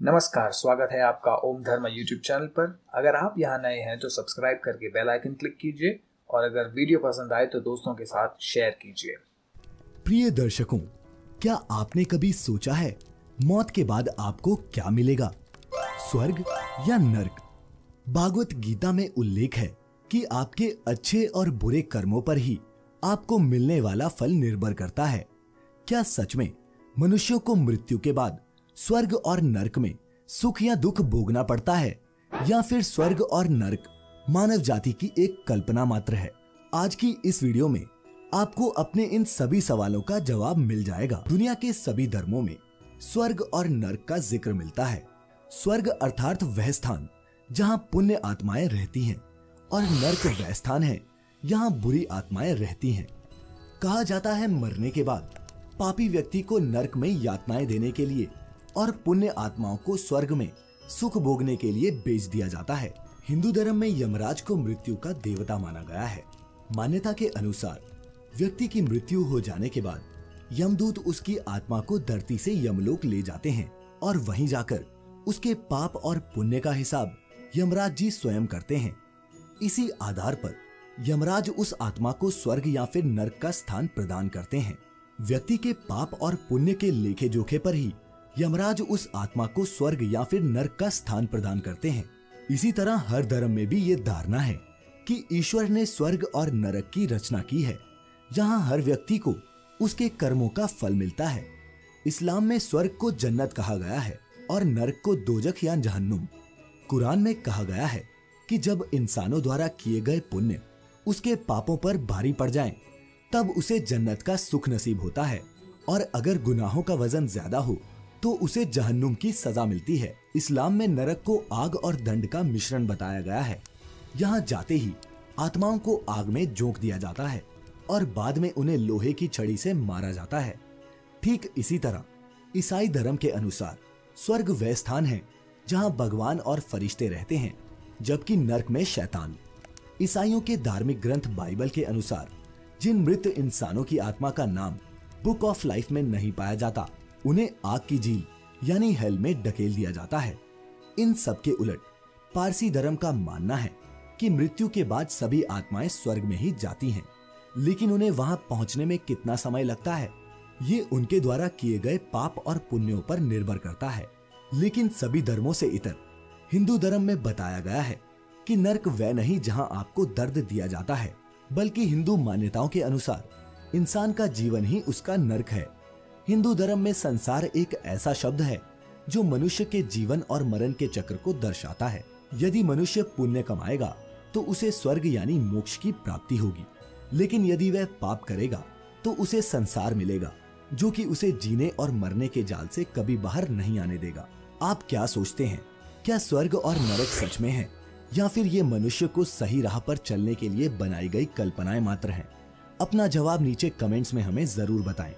नमस्कार, स्वागत है आपका ओम धर्म यूट्यूब चैनल पर। अगर आप यहाँ नए हैं तो सब्सक्राइब करके बेल आइकन क्लिक कीजिए और अगर वीडियो पसंद आए तो दोस्तों के साथ शेयर कीजिए। प्रिय दर्शकों, क्या आपने कभी सोचा है मौत के बाद आपको क्या मिलेगा, स्वर्ग या नर्क? भागवत गीता में उल्लेख है कि आपके अच्छे और बुरे कर्मों पर ही आपको मिलने वाला फल निर्भर करता है। क्या सच में मनुष्यों को मृत्यु के बाद स्वर्ग और नर्क में सुख या दुख भोगना पड़ता है, या फिर स्वर्ग और नर्क मानव जाति की एक कल्पना मात्र है? आज की इस वीडियो में आपको अपने इन सभी सवालों का जवाब मिल जाएगा। दुनिया के सभी धर्मों में स्वर्ग और नर्क का जिक्र मिलता है। स्वर्ग अर्थात वह स्थान जहां पुण्य आत्माएं रहती हैं और नर्क वह स्थान है जहां बुरी आत्माएं रहती हैं। कहा जाता है मरने के बाद पापी व्यक्ति को नर्क में यातनाएं देने के लिए और पुण्य आत्माओं को स्वर्ग में सुख भोगने के लिए भेज दिया जाता है। हिंदू धर्म में यमराज को मृत्यु का देवता माना गया है। मान्यता के अनुसार व्यक्ति की मृत्यु हो जाने के बाद यमदूत उसकी आत्मा को धरती से यमलोक ले जाते हैं और वहीं जाकर उसके पाप और पुण्य का हिसाब यमराज जी स्वयं करते हैं। इसी आधार पर यमराज उस आत्मा को स्वर्ग या फिर नर्क का स्थान प्रदान करते हैं। व्यक्ति के पाप और पुण्य के लेखे जोखे पर ही यमराज उस आत्मा को स्वर्ग या फिर नर्क का स्थान प्रदान करते हैं। इसी तरह हर धर्म में भी ये धारणा है कि ईश्वर ने स्वर्ग और नरक की रचना की है, जहां हर व्यक्ति को उसके कर्मों का फल मिलता है। इस्लाम में स्वर्ग को जन्नत कहा गया है और नरक को दोजख या जहन्नुम। कुरान में कहा गया है कि जब इंसानों द्वारा किए गए पुण्य उसके पापों पर भारी पड़ जाएं, तब उसे जन्नत का सुख नसीब होता है, और अगर गुनाहों का वजन ज्यादा हो तो उसे जहन्नुम की सजा मिलती है। इस्लाम में नरक को आग और दंड का मिश्रण बताया गया है। यहाँ जाते ही आत्माओं को आग में झोंक दिया जाता है और बाद में उन्हें लोहे की छड़ी से मारा जाता है। ठीक इसी तरह ईसाई धर्म के अनुसार स्वर्ग वह स्थान है जहाँ भगवान और फरिश्ते रहते हैं, जबकि नर्क में शैतान। ईसाइयों के धार्मिक ग्रंथ बाइबल के अनुसार जिन मृत इंसानों की आत्मा का नाम बुक ऑफ लाइफ में नहीं पाया जाता, उन्हें आग की झील यानी हेल में ढकेल दिया जाता है। इन सब के उलट पारसी धर्म का मानना है कि मृत्यु के बाद सभी आत्माएं स्वर्ग में ही जाती हैं, लेकिन उन्हें वहां पहुंचने में कितना समय लगता है ये उनके द्वारा किए गए पाप और पुण्यों पर निर्भर करता है। लेकिन सभी धर्मों से इतर हिंदू धर्म में बताया गया है कि नर्क वह नहीं जहां आपको दर्द दिया जाता है, बल्कि हिंदू मान्यताओं के अनुसार इंसान का जीवन ही उसका नर्क है। हिंदू धर्म में संसार एक ऐसा शब्द है जो मनुष्य के जीवन और मरण के चक्र को दर्शाता है। यदि मनुष्य पुण्य कमाएगा तो उसे स्वर्ग यानी मोक्ष की प्राप्ति होगी, लेकिन यदि वह पाप करेगा तो उसे संसार मिलेगा, जो कि उसे जीने और मरने के जाल से कभी बाहर नहीं आने देगा। आप क्या सोचते हैं, क्या स्वर्ग और नरक सच में है, या फिर ये मनुष्य को सही राह पर चलने के लिए बनाई गई कल्पनाएं मात्र हैं? अपना जवाब नीचे कमेंट्स में हमें जरूर बताएं।